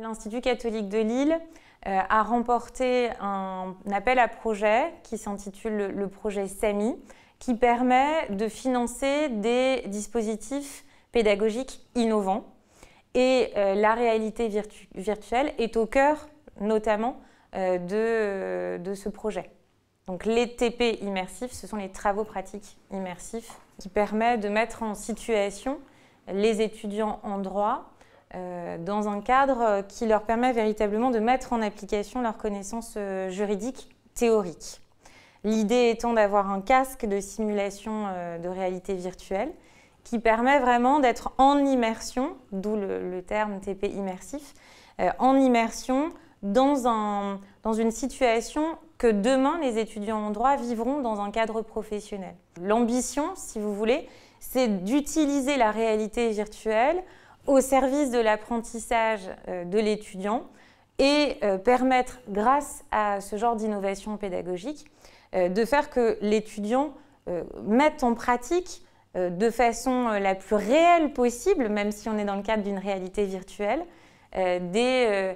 L'Institut catholique de Lille a remporté un appel à projet qui s'intitule le projet SAMI, qui permet de financer des dispositifs pédagogiques innovants. Et la réalité virtuelle est au cœur notamment de ce projet. Donc les TP immersifs, ce sont les travaux pratiques immersifs qui permettent de mettre en situation les étudiants en droit dans un cadre qui leur permet véritablement de mettre en application leurs connaissances juridiques théoriques. L'idée étant d'avoir un casque de simulation de réalité virtuelle qui permet vraiment d'être en immersion, d'où le terme TP immersif, en immersion dans une situation que demain les étudiants en droit vivront dans un cadre professionnel. L'ambition, si vous voulez, c'est d'utiliser la réalité virtuelle au service de l'apprentissage de l'étudiant et permettre, grâce à ce genre d'innovation pédagogique, de faire que l'étudiant mette en pratique de façon la plus réelle possible, même si on est dans le cadre d'une réalité virtuelle, des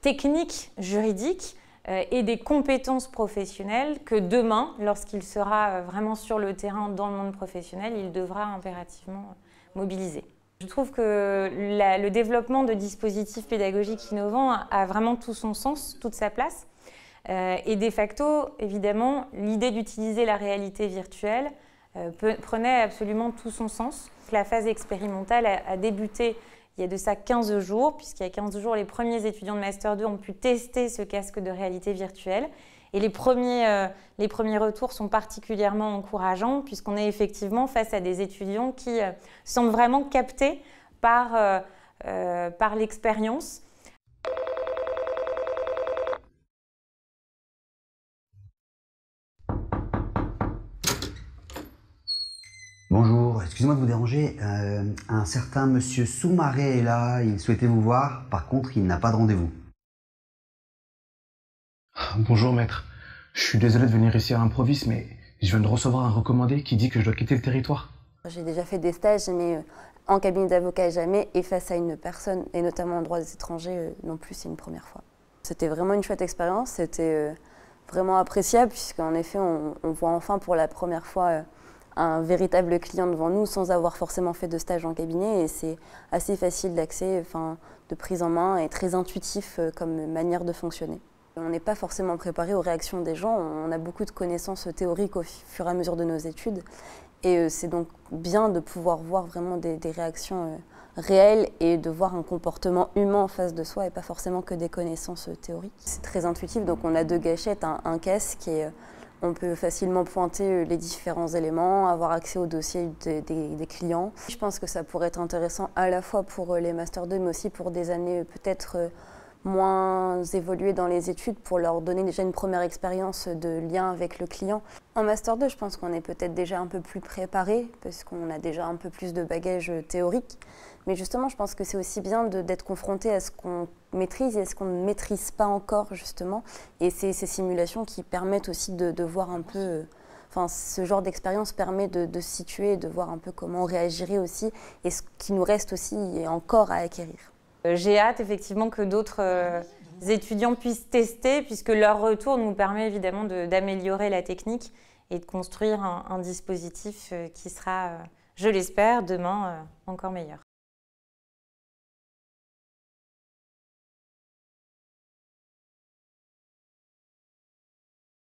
techniques juridiques et des compétences professionnelles que demain, lorsqu'il sera vraiment sur le terrain dans le monde professionnel, il devra impérativement mobiliser. Je trouve que le développement de dispositifs pédagogiques innovants a vraiment tout son sens, toute sa place. Et de facto, évidemment, l'idée d'utiliser la réalité virtuelle prenait absolument tout son sens. La phase expérimentale a débuté il y a de ça 15 jours, puisqu'il y a 15 jours, les premiers étudiants de Master 2 ont pu tester ce casque de réalité virtuelle. Et les premiers retours sont particulièrement encourageants, puisqu'on est effectivement face à des étudiants qui semblent vraiment captés par l'expérience. Bonjour, excusez-moi de vous déranger. Un certain monsieur Soumaré est là, il souhaitait vous voir. Par contre, il n'a pas de rendez-vous. Bonjour maître, je suis désolé de venir ici à l'improviste, mais je viens de recevoir un recommandé qui dit que je dois quitter le territoire. J'ai déjà fait des stages, mais en cabinet d'avocat jamais, et face à une personne, et notamment en droit des étrangers, non plus, c'est une première fois. C'était vraiment une chouette expérience, c'était vraiment appréciable, puisqu'en effet, on voit enfin pour la première fois un véritable client devant nous sans avoir forcément fait de stage en cabinet, et c'est assez facile d'accès, de prise en main et très intuitif comme manière de fonctionner. On n'est pas forcément préparé aux réactions des gens, on a beaucoup de connaissances théoriques au fur et à mesure de nos études, et c'est donc bien de pouvoir voir vraiment des réactions réelles et de voir un comportement humain en face de soi et pas forcément que des connaissances théoriques. C'est très intuitif, donc on a deux gâchettes, un casque et on peut facilement pointer les différents éléments, avoir accès au dossier des clients. Je pense que ça pourrait être intéressant à la fois pour les Master 2, mais aussi pour des années peut-être moins évoluées dans les études, pour leur donner déjà une première expérience de lien avec le client. En Master 2, je pense qu'on est peut-être déjà un peu plus préparé, parce qu'on a déjà un peu plus de bagages théoriques. Mais justement, je pense que c'est aussi bien d'être confronté à ce qu'on maîtrise et à ce qu'on ne maîtrise pas encore, justement. Et c'est ces simulations qui permettent aussi de voir un peu... ce genre d'expérience permet de se situer et de voir un peu comment on réagirait aussi et ce qui nous reste aussi encore à acquérir. J'ai hâte effectivement que d'autres étudiants puissent tester, puisque leur retour nous permet évidemment d'améliorer la technique et de construire un dispositif qui sera, je l'espère, demain encore meilleur.